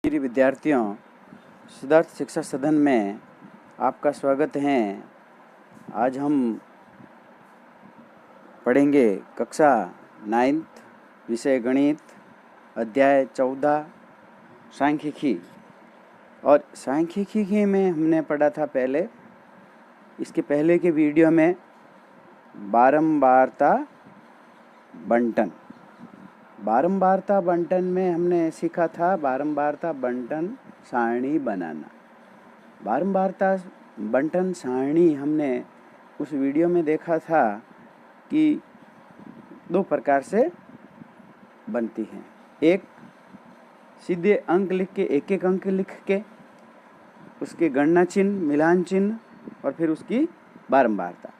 प्रिय विद्यार्थियों, सिद्धार्थ शिक्षा सदन में आपका स्वागत है। आज हम पढ़ेंगे कक्षा 9th विषय गणित, अध्याय 14 सांख्यिकी। और सांख्यिकी में हमने पढ़ा था पहले, इसके पहले के वीडियो में बारंबारता बंटन। बारंबारता बंटन में हमने सीखा था बारंबारता बंटन सारणी बनाना। बारंबारता बंटन सारणी हमने उस वीडियो में देखा था कि दो प्रकार से बनती हैं। एक सीधे अंक लिख के, एक एक अंक लिख के उसके गणना चिन्ह, मिलान चिन्ह और फिर उसकी बारंबारता।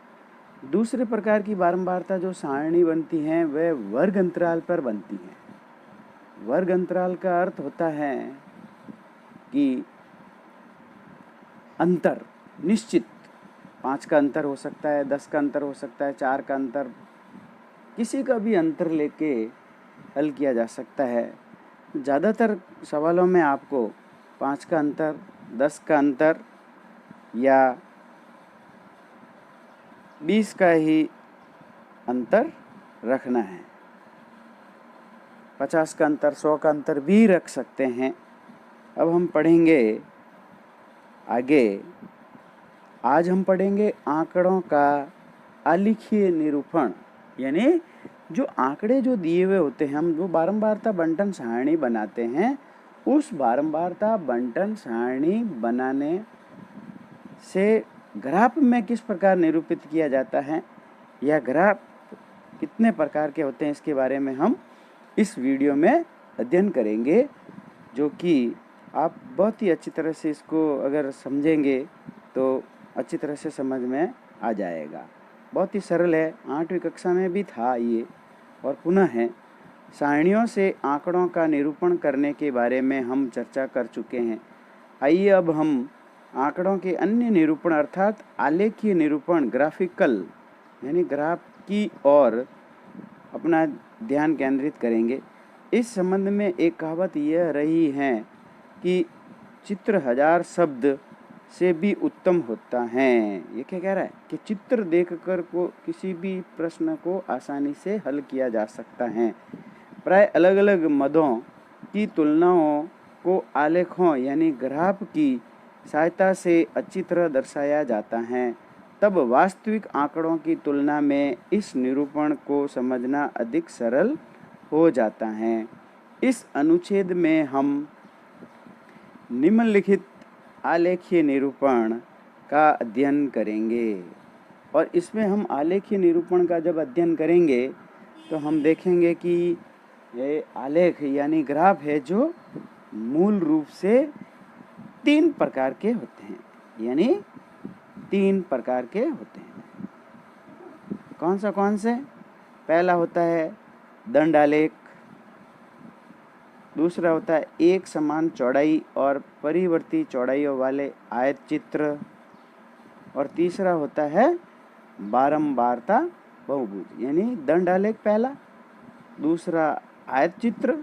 दूसरे प्रकार की बारंबारता जो सारणी बनती हैं वह वर्ग अंतराल पर बनती हैं। वर्ग अंतराल का अर्थ होता है कि अंतर निश्चित, 5 का अंतर हो सकता है, 10 का अंतर हो सकता है, 4 का अंतर, किसी का भी अंतर लेके हल किया जा सकता है। ज़्यादातर सवालों में आपको 5 का अंतर, 10 का अंतर या 20 का ही अंतर रखना है। 50 का अंतर, 100 का अंतर भी रख सकते हैं। अब हम पढ़ेंगे आगे। आज हम पढ़ेंगे आंकड़ों का आलेखीय निरूपण, यानी जो आंकड़े जो दिए हुए होते हैं, हम जो बारंबारता बंटन सारणी बनाते हैं, उस बारंबारता बंटन सारणी बनाने से ग्राफ में किस प्रकार निरूपित किया जाता है या ग्राफ कितने प्रकार के होते हैं, इसके बारे में हम इस वीडियो में अध्ययन करेंगे, जो कि आप बहुत ही अच्छी तरह से इसको अगर समझेंगे तो अच्छी तरह से समझ में आ जाएगा। बहुत ही सरल है, 8वीं कक्षा में भी था ये और पुनः है। सारणियों से आंकड़ों का निरूपण करने के बारे में हम चर्चा कर चुके हैं। आइए अब हम आंकड़ों के अन्य निरूपण अर्थात आलेखीय निरूपण, ग्राफिकल यानी ग्राफ की ओर अपना ध्यान केंद्रित करेंगे। इस संबंध में एक कहावत यह रही है कि चित्र 1000 शब्द से भी उत्तम होता है। ये क्या कह रहा है कि चित्र देखकर को किसी भी प्रश्न को आसानी से हल किया जा सकता है। प्राय अलग अलग मदों की तुलनाओं को आलेखों यानी ग्राफ की सहायता से अच्छी तरह दर्शाया जाता है। तब वास्तविक आंकड़ों की तुलना में इस निरूपण को समझना अधिक सरल हो जाता है। इस अनुच्छेद में हम निम्नलिखित आलेखीय निरूपण का अध्ययन करेंगे। और इसमें हम आलेखीय निरूपण का जब अध्ययन करेंगे तो हम देखेंगे कि ये आलेख यानी ग्राफ है जो मूल रूप से 3 प्रकार के होते हैं, यानी 3 प्रकार के होते हैं। कौन से? पहला होता है दंडालेख, दूसरा होता है एक समान चौड़ाई और परिवर्ती चौड़ाइयों वाले आयत चित्र, और तीसरा होता है बारंबारता बहुभुज। यानी दंडालेख पहला, दूसरा आयत चित्र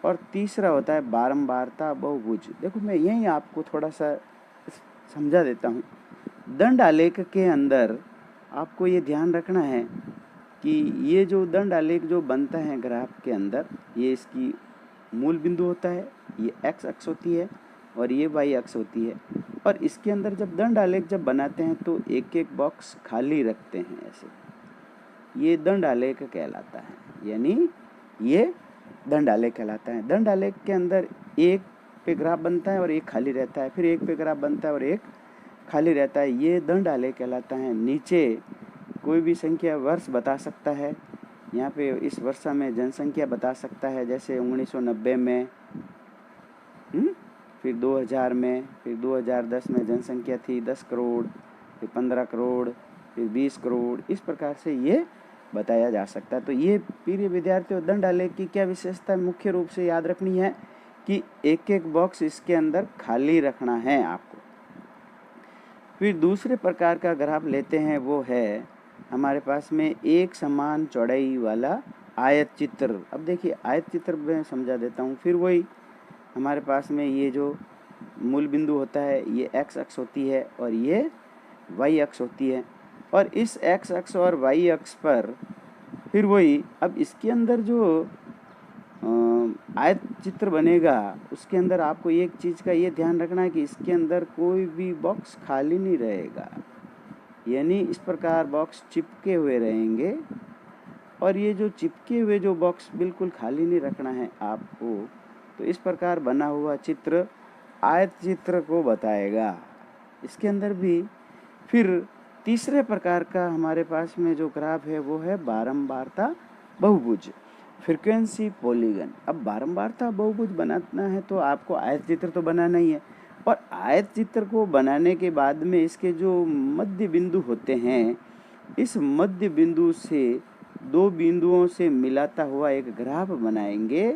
और तीसरा होता है बारंबारता बहुभुज। देखो मैं यहीं आपको थोड़ा सा समझा देता हूँ। दंड आलेख के अंदर आपको ये ध्यान रखना है कि ये जो दंड आलेख जो बनता है ग्राफ के अंदर, ये इसकी मूल बिंदु होता है, ये एक्स अक्ष होती है और ये वाई अक्ष होती है। और इसके अंदर जब दंड आलेख जब बनाते हैं तो एक एक बॉक्स खाली रखते हैं ऐसे, ये दंड आलेख कहलाता है, यानी ये दंड आलेख कहलाता है। दंड आलेख के अंदर एक पे ग्राफ बनता है और एक खाली रहता है, फिर एक पे ग्राफ बनता है और एक खाली रहता है, ये दंड आलेख कहलाता है। नीचे कोई भी संख्या वर्ष बता सकता है, यहाँ पे इस वर्ष में जनसंख्या बता सकता है, जैसे 1990 में, फिर 2000 में, फिर 2010 में जनसंख्या थी 10 करोड़, फिर 15 करोड़, फिर 20 करोड़, इस प्रकार से ये बताया जा सकता है। तो ये प्रिय विद्यार्थियों दंड आलेख की क्या विशेषता मुख्य रूप से याद रखनी है कि एक एक बॉक्स इसके अंदर खाली रखना है आपको। फिर दूसरे प्रकार का ग्राफ लेते हैं, वो है हमारे पास में एक समान चौड़ाई वाला आयत चित्र। अब देखिए आयत चित्र में समझा देता हूँ। फिर वही हमारे पास में ये जो मूल बिंदु होता है ये x अक्ष होती है और ये y अक्ष होती है, और इस x अक्ष और y अक्ष पर फिर वही, अब इसके अंदर जो आयत चित्र बनेगा उसके अंदर आपको एक चीज़ का ये ध्यान रखना है कि इसके अंदर कोई भी बॉक्स खाली नहीं रहेगा, यानी इस प्रकार बॉक्स चिपके हुए रहेंगे। और ये जो चिपके हुए जो बॉक्स बिल्कुल खाली नहीं रखना है आपको। तो इस प्रकार बना हुआ चित्र आयत चित्र को बताएगा। इसके अंदर भी फिर तीसरे प्रकार का हमारे पास में जो ग्राफ है वो है बारंबारता बहुभुज, फ्रीक्वेंसी पॉलीगन। अब बारंबारता बहुभुज बनाना है तो आपको आयत चित्र तो बनाना ही है, और आयत चित्र को बनाने के बाद में इसके जो मध्य बिंदु होते हैं, इस मध्य बिंदु से दो बिंदुओं से मिलाता हुआ एक ग्राफ बनाएंगे,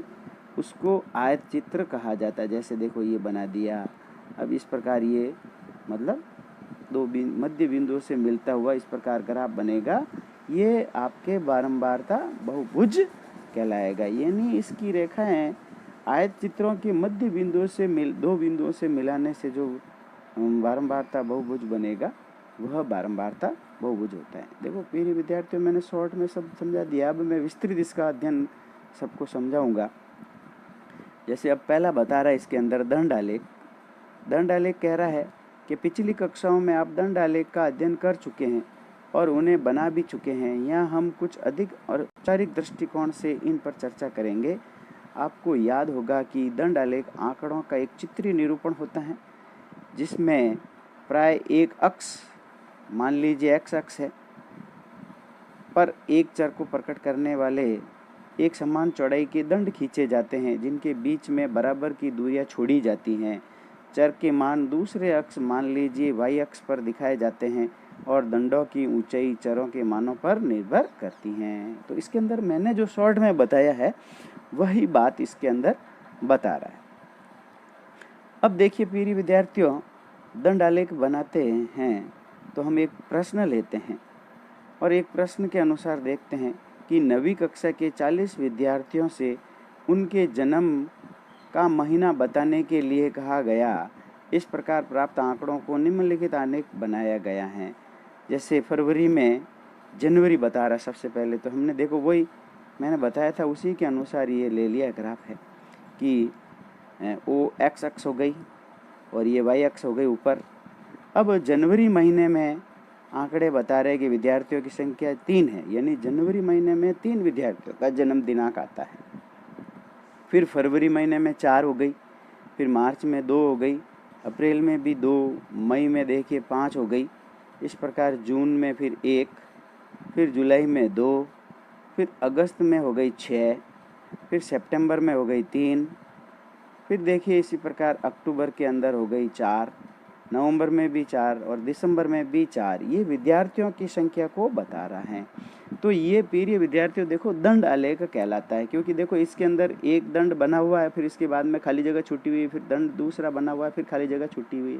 उसको आयत चित्र कहा जाता है। जैसे देखो ये बना दिया। अब इस प्रकार ये मतलब दो मध्य बिंदुओं से मिलता हुआ इस प्रकार ग्राफ बनेगा, ये आपके बारंबारता बहुभुज कहलाएगा। यानी इसकी रेखाएं आयत चित्रों के मध्य बिंदुओं से दो बिंदुओं से मिलाने से जो बारंबारता बहुभुज बनेगा वह बारंबारता बहुभुज होता है। देखो प्रिय विद्यार्थियों, मैंने शॉर्ट में सब समझा दिया, अब मैं विस्तृत इसका अध्ययन सबको समझाऊंगा। जैसे अब पहला बता रहा है इसके अंदर दंड आलेख। दंड आलेख कह रहा है कि पिछली कक्षाओं में आप दंड आलेख का अध्ययन कर चुके हैं और उन्हें बना भी चुके हैं। यहाँ हम कुछ अधिक और औपचारिक दृष्टिकोण से इन पर चर्चा करेंगे। आपको याद होगा कि दंड आलेख आंकड़ों का एक चित्रीय निरूपण होता है, जिसमें प्राय एक अक्ष, मान लीजिए x अक्ष है, पर एक चर को प्रकट करने वाले एक समान चौड़ाई के दंड खींचे जाते हैं, जिनके बीच में बराबर की दूरियां छोड़ी जाती हैं। चर के मान दूसरे अक्ष, मान लीजिए y अक्ष पर दिखाए जाते हैं, और दंडों की ऊंचाई चरों के मानों पर निर्भर करती हैं। तो इसके अंदर मैंने जो शॉर्ट में बताया है वही बात इसके अंदर बता रहा है। अब देखिए प्रिय विद्यार्थियों, दंड आलेख बनाते हैं तो हम एक प्रश्न लेते हैं और एक प्रश्न के अनुसार देखते हैं कि 9वीं कक्षा के 40 विद्यार्थियों से उनके जन्म का महीना बताने के लिए कहा गया। इस प्रकार प्राप्त आंकड़ों को निम्नलिखित आलेख बनाया गया है। जैसे फरवरी में जनवरी बता रहा सबसे पहले, तो हमने देखो वही मैंने बताया था उसी के अनुसार ये ले लिया ग्राफ है कि वो x अक्ष हो गई और ये y अक्ष हो गई ऊपर। अब जनवरी महीने में आंकड़े बता रहे कि विद्यार्थियों की संख्या 3 है, यानी जनवरी महीने में 3 विद्यार्थियों का जन्म दिनांक आता है। फिर फरवरी महीने में 4 हो गई, फिर मार्च में 2 हो गई, अप्रैल में भी 2, मई में देखिए 5 हो गई। इस प्रकार जून में फिर 1, फिर जुलाई में 2, फिर अगस्त में हो गई 6, फिर सितंबर में हो गई 3, फिर देखिए इसी प्रकार अक्टूबर के अंदर हो गई 4, नवंबर में भी 4 और दिसंबर में भी 4। ये विद्यार्थियों की संख्या को बता रहा है। तो ये प्रिय विद्यार्थियों देखो दंड आलेख कहलाता है, क्योंकि देखो इसके अंदर एक दंड बना हुआ है, फिर इसके बाद में खाली जगह छुट्टी हुई, फिर दंड दूसरा बना हुआ है, फिर खाली जगह छुट्टी हुई।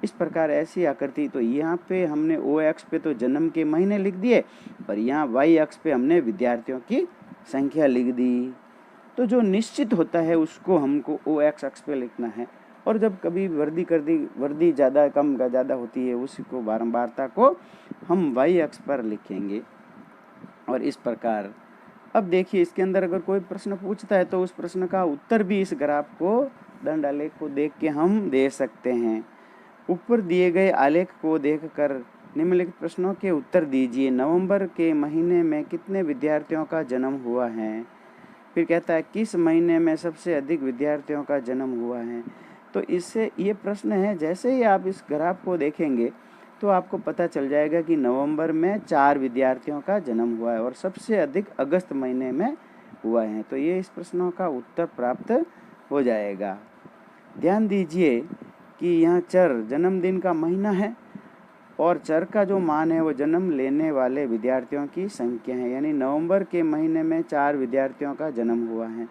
इस प्रकार ऐसी आकृति। तो यहाँ पे हमने ओ एक्स पे तो जन्म के महीने लिख दिए, पर यहाँ वाई एक्स पे हमने विद्यार्थियों की संख्या लिख दी। तो जो निश्चित होता है उसको हमको ओ एक्स अक्ष पे लिखना है, और जब कभी वर्दी ज़्यादा कम का ज़्यादा होती है उसको बारंबारता को हम वाई अक्ष पर लिखेंगे। और इस प्रकार अब देखिए इसके अंदर अगर कोई प्रश्न पूछता है तो उस प्रश्न का उत्तर भी इस ग्राफ को दंड आलेख को देख के हम दे सकते हैं। ऊपर दिए गए आलेख को देखकर निम्नलिखित प्रश्नों के उत्तर दीजिए। नवंबर के महीने में कितने विद्यार्थियों का जन्म हुआ है? फिर कहता है किस महीने में सबसे अधिक विद्यार्थियों का जन्म हुआ है? तो इससे ये प्रश्न है, जैसे ही आप इस ग्राफ को देखेंगे तो आपको पता चल जाएगा कि नवंबर में 4 विद्यार्थियों का जन्म हुआ है और सबसे अधिक अगस्त महीने में हुआ है। तो ये इस प्रश्नों का उत्तर प्राप्त हो जाएगा। ध्यान दीजिए कि यहाँ चर जन्मदिन का महीना है और चर का जो मान है वो जन्म लेने वाले विद्यार्थियों की संख्या है, यानी नवंबर के महीने में 4 विद्यार्थियों का जन्म हुआ है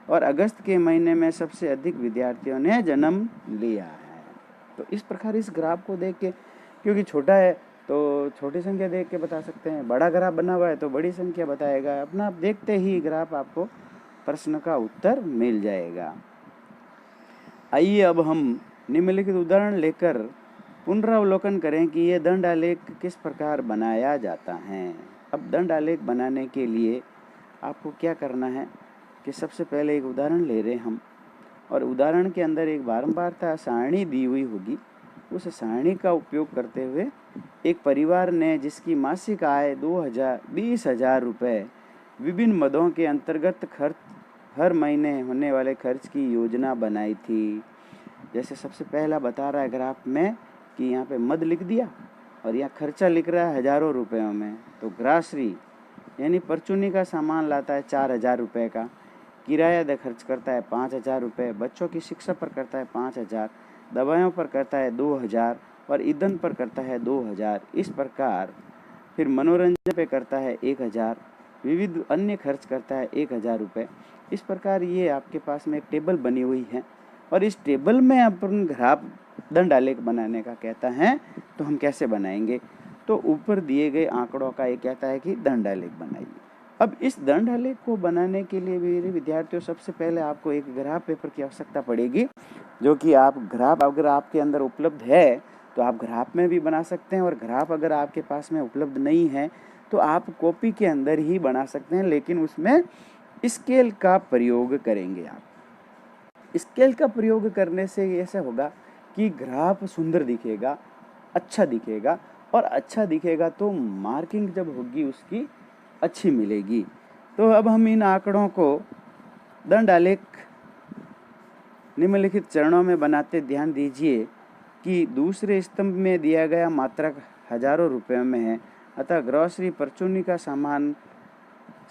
और अगस्त के महीने में सबसे अधिक विद्यार्थियों ने जन्म लिया है। तो इस प्रकार इस ग्राफ को देख के, क्योंकि छोटा है तो छोटी संख्या देख के बता सकते हैं, बड़ा ग्राफ बना हुआ है तो बड़ी संख्या बताएगा। अपना आप देखते ही ग्राफ आपको प्रश्न का उत्तर मिल जाएगा। आइए अब हम निम्नलिखित उदाहरण लेकर पुनरावलोकन करें कि यह दंड आलेख किस प्रकार बनाया जाता है। अब दंड आलेख बनाने के लिए आपको क्या करना है कि सबसे पहले एक उदाहरण ले रहे हम, और उदाहरण के अंदर एक बारंबारता सारणी दी हुई होगी। उस सारणी का उपयोग करते हुए एक परिवार ने जिसकी मासिक आय 20,000 रुपये विभिन्न मदों के अंतर्गत खर्च हर महीने होने वाले खर्च की योजना बनाई थी। जैसे सबसे पहला बता रहा है ग्राफ में कि यहाँ पे मद लिख दिया और यहाँ खर्चा लिख रहा है हज़ारों रुपयों में। तो ग्रासरी यानी परचूनी का सामान लाता है 4,000 रुपये का, किराया दे खर्च करता है 5,000 रुपये, बच्चों की शिक्षा पर करता है 5,000, दवाइयों पर करता है 2,000 और ईंधन पर करता है 2,000। इस प्रकार फिर मनोरंजन पे करता है 1,000, विविध अन्य खर्च करता है 1,000 रुपये। इस प्रकार ये आपके पास में एक टेबल बनी हुई है और इस टेबल में अपन ग्राफ दंड आलेख बनाने का कहता है। तो हम कैसे बनाएंगे? तो ऊपर दिए गए आंकड़ों का ये कहता है कि दंड आलेख बनाइए। अब इस दंड आलेख को बनाने के लिए मेरे विद्यार्थियों सबसे पहले आपको एक ग्राफ पेपर की आवश्यकता पड़ेगी, जो कि आप ग्राफ अगर आपके अंदर उपलब्ध है तो आप ग्राफ में भी बना सकते हैं, और ग्राफ अगर आपके पास में उपलब्ध नहीं है तो आप कॉपी के अंदर ही बना सकते हैं, लेकिन उसमें स्केल का प्रयोग करेंगे। आप स्केल का प्रयोग करने से ऐसा होगा कि ग्राफ सुंदर दिखेगा, अच्छा दिखेगा, और अच्छा दिखेगा तो मार्किंग जब होगी उसकी अच्छी मिलेगी। तो अब हम इन आंकड़ों को दंड आलेख निम्नलिखित चरणों में बनाते ध्यान दीजिए कि दूसरे स्तंभ में दिया गया मात्रक हज़ारों रुपयों में है, अतः ग्रॉसरी परचूनी का सामान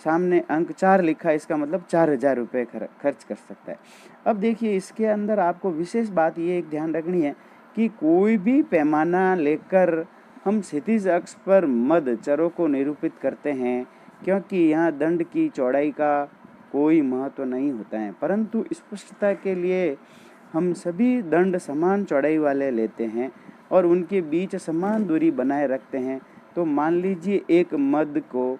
सामने अंक 4 लिखा, इसका मतलब 4,000 रुपये खर्च कर सकता है। अब देखिए इसके अंदर आपको विशेष बात ये एक ध्यान रखनी है कि कोई भी पैमाना लेकर हम क्षैतिज अक्ष पर मद चरों को निरूपित करते हैं, क्योंकि यहाँ दंड की चौड़ाई का कोई महत्व नहीं होता है, परंतु स्पष्टता के लिए हम सभी दंड समान चौड़ाई वाले लेते हैं और उनके बीच समान दूरी बनाए रखते हैं। तो मान लीजिए एक मद को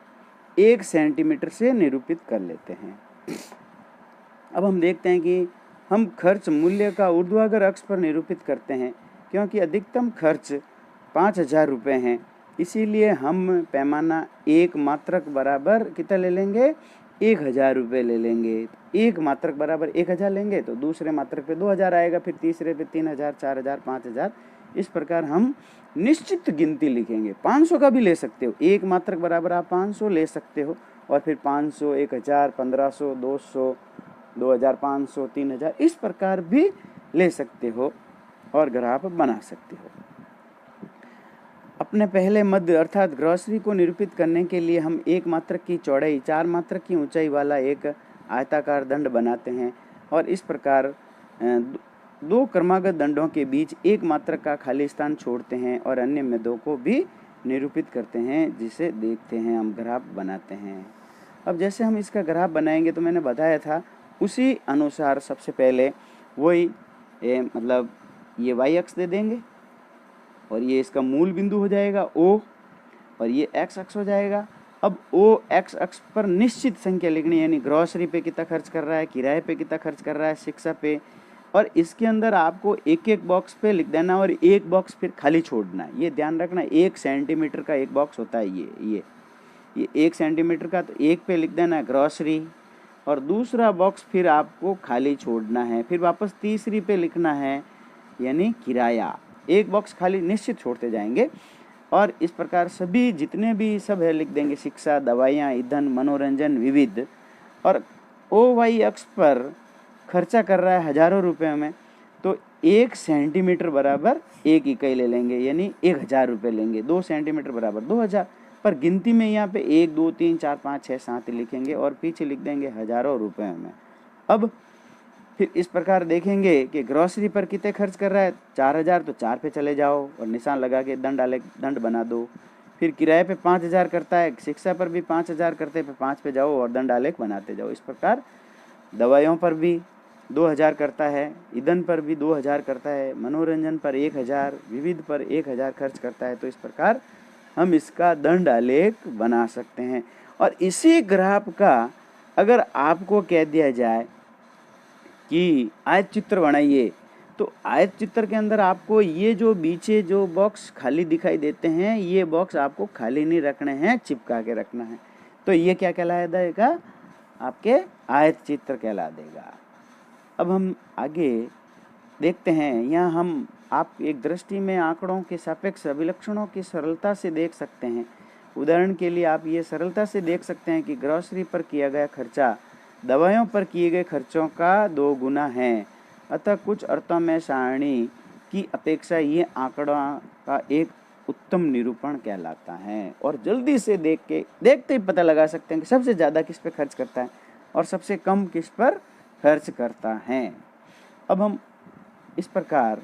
1 सेंटीमीटर से निरूपित कर लेते हैं। अब हम देखते हैं कि हम खर्च मूल्य का ऊर्ध्वाधर अक्ष पर निरूपित करते हैं, क्योंकि अधिकतम खर्च 5,000 रुपये हैं, इसीलिए हम पैमाना एक मात्रक बराबर कितना ले लेंगे? 1,000 रुपये ले लेंगे। एक मात्रक बराबर 1,000 लेंगे तो दूसरे मात्रक पे 2,000 आएगा, फिर तीसरे पे 3,000, 4,000, 5,000। इस प्रकार हम निश्चित गिनती लिखेंगे। 500 का भी ले सकते हो, एक मात्रक बराबर आप 500 ले सकते हो, और फिर 500, 1,000, 1,500, 200, 2,500, 3,000 इस प्रकार भी ले सकते हो और ग्राफ बना सकते हो। अपने पहले मध्य अर्थात ग्रॉसरी को निरूपित करने के लिए हम एक मात्रक की चौड़ाई 4 मात्रक की ऊंचाई वाला एक आयताकार दंड बनाते हैं, और इस प्रकार दो क्रमागत दंडों के बीच एक मात्रक का खाली स्थान छोड़ते हैं और अन्य मदों को भी निरूपित करते हैं, जिसे देखते हैं हम ग्राफ बनाते हैं। अब जैसे हम इसका ग्राफ बनाएंगे तो मैंने बताया था उसी अनुसार सबसे पहले वही मतलब ये वाई अक्ष दे देंगे और ये इसका मूल बिंदु हो जाएगा O, और ये एक्स अक्ष हो जाएगा। अब O एक्स अक्ष पर निश्चित संख्या लिखनी है, यानी ग्रॉसरी पे कितना खर्च कर रहा है, किराए पे कितना खर्च कर रहा है, शिक्षा पे, और इसके अंदर आपको एक एक बॉक्स पे लिख देना और एक बॉक्स फिर खाली छोड़ना है। ये ध्यान रखना, 1 सेंटीमीटर का एक बॉक्स होता है, ये 1 सेंटीमीटर का, तो एक पे लिख देना है ग्रॉसरी और दूसरा बॉक्स फिर आपको खाली छोड़ना है, फिर वापस तीसरी पे लिखना है यानी किराया। एक बॉक्स खाली निश्चित छोड़ते जाएंगे और इस प्रकार सभी जितने भी सब है लिख देंगे, शिक्षा, दवाइयाँ, ईंधन, मनोरंजन, विविध। और ओ वाई अक्ष पर खर्चा कर रहा है हज़ारों रुपये में, तो 1 सेंटीमीटर बराबर 1 इकाई ले लेंगे, यानी 1,000 रुपये लेंगे। 2 सेंटीमीटर बराबर 2,000, पर गिनती में यहाँ पे 1, 2, 3, 4, 5, 6, 7 लिखेंगे और पीछे लिख देंगे हज़ारों रुपये में। अब फिर इस प्रकार देखेंगे कि ग्रॉसरी पर कितने खर्च कर रहा है, 4,000, तो 4 पे चले जाओ और निशान लगा के दंड बना दो। फिर किराए पे 5,000 करता है, शिक्षा पर भी 5,000 करते पे 5 पे जाओ और दंड आलेख बनाते जाओ। इस प्रकार दवाइयों पर भी 2,000 करता है, ईंधन पर भी 2,000 करता है, मनोरंजन पर 1,000, विविध पर 1,000 खर्च करता है। तो इस प्रकार हम इसका दंड आलेख बना सकते हैं। और इसी ग्राफ का अगर आपको कह दिया जाए कि आयत चित्र बनाइए, तो आयत चित्र के अंदर आपको ये जो बीचे जो बॉक्स खाली दिखाई देते हैं, ये बॉक्स आपको खाली नहीं रखने हैं, चिपका के रखना है। तो ये क्या कहला देगा? आपके आयत चित्र कहला देगा। अब हम आगे देखते हैं। यहाँ हम आप एक दृष्टि में आंकड़ों के सापेक्ष अभिलक्षणों की सरलता से देख सकते हैं। उदाहरण के लिए आप ये सरलता से देख सकते हैं कि ग्रॉसरी पर किया गया खर्चा दवाइयों पर किए गए खर्चों का 2 गुना है। अतः कुछ अर्थों में सारणी की अपेक्षा ये आंकड़ा का एक उत्तम निरूपण कहलाता है। और जल्दी से देखते ही पता लगा सकते हैं कि सबसे ज़्यादा किस पर खर्च करता है और सबसे कम किस पर खर्च करता है। अब हम इस प्रकार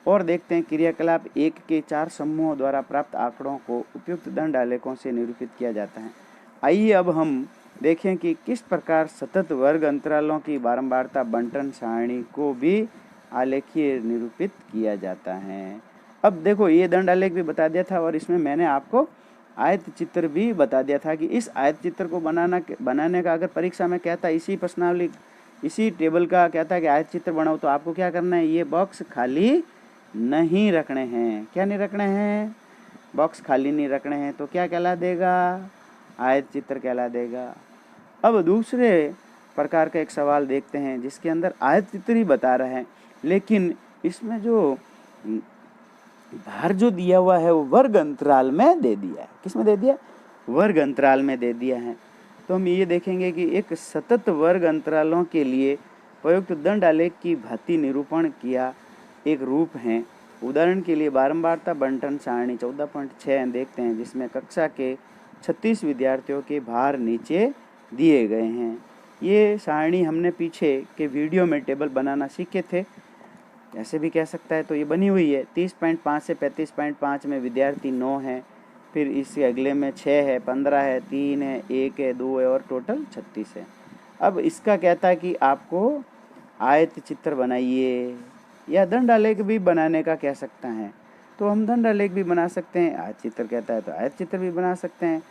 और देखते हैं। क्रियाकलाप 1 के 4 समूहों द्वारा प्राप्त आंकड़ों को उपयुक्त दंड आलेखों से निरूपित किया जाता है। आइए अब हम देखें कि किस प्रकार सतत वर्ग अंतरालों की बारंबारता बंटन सारणी को भी आलेखीय निरूपित किया जाता है। अब देखो, ये दंड आलेख भी बता दिया था और इसमें मैंने आपको आयत चित्र भी बता दिया था कि इस आयत चित्र को बनाने का अगर परीक्षा में कहता, इसी प्रश्नावली इसी टेबल का कहता कि आयत चित्र बनाओ, तो आपको क्या करना है? ये बॉक्स खाली नहीं रखने हैं। क्या नहीं रखने हैं? बॉक्स खाली नहीं रखने हैं। तो क्या कहला देगा? आयत चित्र कहला देगा। अब दूसरे प्रकार का एक सवाल देखते हैं जिसके अंदर आयत चित्र ही बता रहा है, लेकिन इसमें जो भार जो दिया हुआ है वो वर्ग अंतराल में दे दिया है। किस में दे दिया? वर्ग अंतराल में दे दिया है। तो हम ये देखेंगे कि एक सतत वर्ग अंतरालों के लिए प्रयुक्त दंड आलेख की भांति निरूपण किया एक रूप है। उदाहरण के लिए बारंबारता बंटन सारणी 14.6 देखते हैं, जिसमें कक्षा के 36 विद्यार्थियों के भार नीचे दिए गए हैं। ये सारणी हमने पीछे के वीडियो में टेबल बनाना सीखे थे, ऐसे भी कह सकता है। तो ये बनी हुई है। 30.5 से 35.5 में विद्यार्थी 9 हैं, फिर इससे अगले में 6 है, 15 है, 3 है, 1 है, 2 है और टोटल 36 है। अब इसका कहता है कि आपको आयत चित्र बनाइए, या दंड आलेख भी बनाने का कह सकता है। तो हम दंड आलेख भी बना सकते हैं, आयत चित्र कहता है तो आयत चित्र भी बना सकते हैं।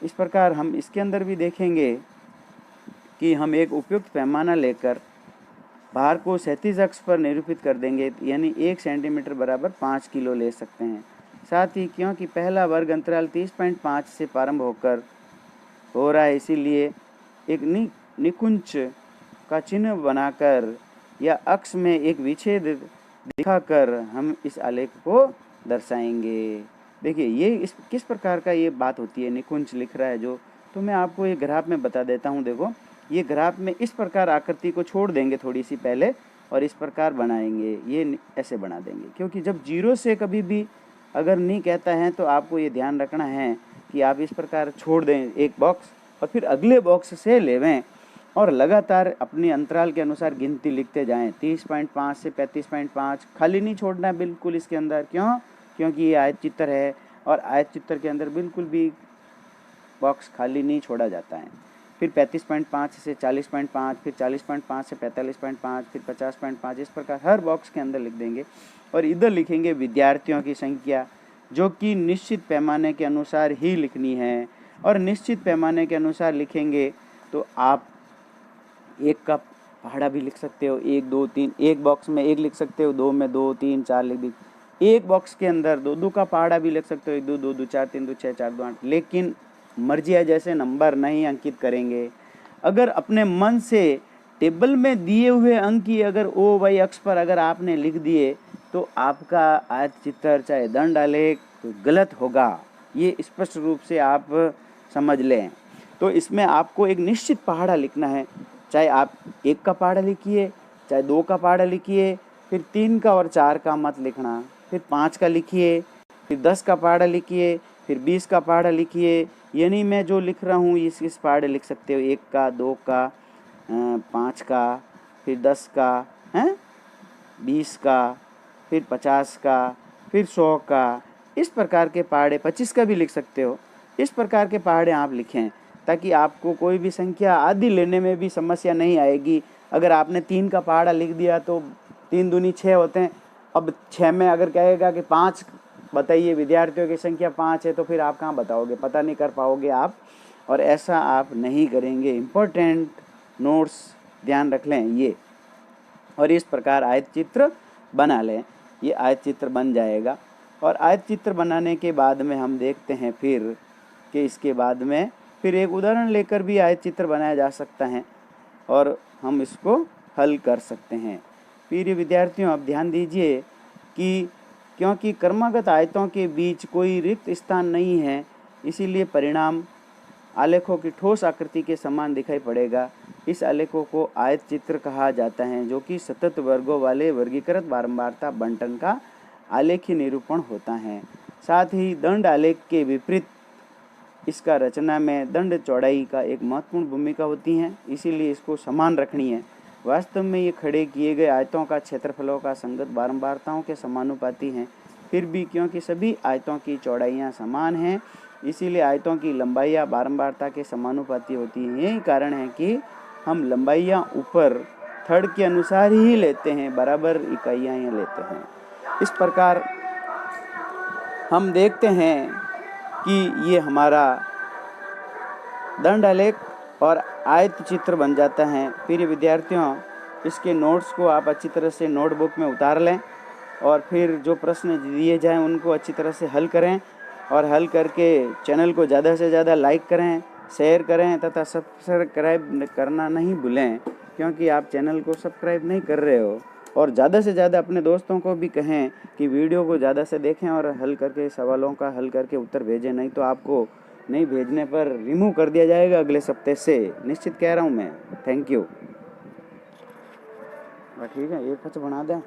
इस प्रकार हम इसके अंदर भी देखेंगे कि हम एक उपयुक्त पैमाना लेकर भार को 37 अक्ष पर निरूपित कर देंगे, यानी 1 सेंटीमीटर बराबर 5 किलो ले सकते हैं। साथ ही क्योंकि पहला वर्ग अंतराल 30.5 से प्रारंभ होकर हो रहा है, इसीलिए एक निकुंज का चिन्ह बनाकर या अक्ष में एक विच्छेद दिखाकर हम इस आलेख को दर्शाएंगे। देखिए ये किस प्रकार का ये बात होती है। निकुंज लिख रहा है जो, तो मैं आपको ये ग्राफ में बता देता हूँ। देखो, ये ग्राफ में इस प्रकार आकृति को छोड़ देंगे थोड़ी सी पहले और इस प्रकार बनाएंगे। ये ऐसे बना देंगे, क्योंकि जब 0 से कभी भी अगर नहीं कहता है तो आपको ये ध्यान रखना है कि आप इस प्रकार छोड़ दें एक बॉक्स और फिर अगले बॉक्स से लेवें और लगातार अपनी अंतराल के अनुसार गिनती लिखते जाएं। 30.5 से 35.5 खाली नहीं छोड़ना है बिल्कुल इसके अंदर। क्यों? क्योंकि ये आयत चित्र है और आयत चित्र के अंदर बिल्कुल भी बॉक्स खाली नहीं छोड़ा जाता है। फिर 35.5 से 40.5, फिर 40.5 से 45.5, फिर 50.5, इस प्रकार हर बॉक्स के अंदर लिख देंगे। और इधर लिखेंगे विद्यार्थियों की संख्या, जो कि निश्चित पैमाने के अनुसार ही लिखनी है। और निश्चित पैमाने के अनुसार लिखेंगे तो आप 1 का पहाड़ा भी लिख सकते हो, 1, 2, 3, एक बॉक्स में 1 लिख सकते हो, 2 में 2, 3, 4 लिख दी। एक बॉक्स के अंदर 2 का पहाड़ा भी लिख सकते हो, 1, 2, 2, 2, 4, 3, 2, 6, 4, 2, 8। लेकिन मर्जी है जैसे नंबर नहीं अंकित करेंगे। अगर अपने मन से टेबल में दिए हुए अंक की अगर ओ वाई अक्ष पर अगर आपने लिख दिए तो आपका आयत चित्र चाहे दंड आलेख गलत होगा। ये स्पष्ट रूप से आप समझ लें। तो इसमें आपको एक निश्चित पहाड़ा लिखना है, चाहे आप 1 का पहाड़ा लिखिए, चाहे 2 का पहाड़ा लिखिए, फिर 3 का और 4 का मत लिखना, फिर 5 का लिखिए, फिर 10 का पहाड़ा लिखिए, फिर 20 का पहाड़ा लिखिए। यानी मैं जो लिख रहा हूँ इस पहाड़े लिख सकते हो, 1 का, 2 का, 5 का, फिर 10 का, 20 का, फिर 50 का, फिर 100 का। इस प्रकार के पहाड़े 25 का भी लिख सकते हो। इस प्रकार के पहाड़े आप लिखें ताकि आपको कोई भी संख्या आदि लेने में भी समस्या नहीं आएगी। अगर आपने 3 का पहाड़ा लिख दिया तो 3 दूनी 6 होते हैं। अब 6 में अगर कहेगा कि 5 बताइए, विद्यार्थियों की संख्या 5 है, तो फिर आप कहाँ बताओगे, पता नहीं कर पाओगे आप। और ऐसा आप नहीं करेंगे। इम्पोर्टेंट नोट्स ध्यान रख लें ये। और इस प्रकार आयत चित्र बना लें। ये आयत चित्र बन जाएगा। और आयत चित्र बनाने के बाद में हम देखते हैं फिर कि इसके बाद में फिर एक उदाहरण लेकर भी आयत चित्र बनाया जा सकता है और हम इसको हल कर सकते हैं। प्रिय विद्यार्थियों, आप ध्यान दीजिए कि क्योंकि क्रमागत आयतों के बीच कोई रिक्त स्थान नहीं है, इसीलिए परिणाम आलेखों की ठोस आकृति के समान दिखाई पड़ेगा। इस आलेखों को आयत चित्र कहा जाता है, जो कि सतत वर्गों वाले वर्गीकृत बारंबारता बंटन का आलेखीय निरूपण होता है। साथ ही दंड आलेख के विपरीत इसका रचना में दंड चौड़ाई का एक महत्वपूर्ण भूमिका होती है, इसीलिए इसको समान रखनी है। वास्तव में ये खड़े किए गए आयतों का क्षेत्रफलों का संगत बारंबारताओं के समानुपाती हैं। फिर भी क्योंकि सभी आयतों की चौड़ाइयाँ समान हैं, इसीलिए आयतों की लंबाइयाँ बारंबारता के समानुपाती होती हैं। यही कारण है कि हम लंबाइयाँ ऊपर थर्ड के अनुसार ही लेते हैं, बराबर इकाइयाँ लेते हैं। इस प्रकार हम देखते हैं कि ये हमारा दंड आलेख और आयत चित्र बन जाता है। प्रिय विद्यार्थियों, इसके नोट्स को आप अच्छी तरह से नोटबुक में उतार लें और फिर जो प्रश्न दिए जाएं उनको अच्छी तरह से हल करें और हल करके चैनल को ज़्यादा से ज़्यादा लाइक करें, शेयर करें तथा सब्सक्राइब करना नहीं भूलें, क्योंकि आप चैनल को सब्सक्राइब नहीं कर रहे हो। और ज़्यादा से ज़्यादा अपने दोस्तों को भी कहें कि वीडियो को ज़्यादा से देखें और हल करके सवालों का हल करके उत्तर भेजें, नहीं तो आपको नहीं भेजने पर रिमूव कर दिया जाएगा अगले सप्ताह से, निश्चित कह रहा हूँ मैं। Thank you. ठीक है, एक बना दें।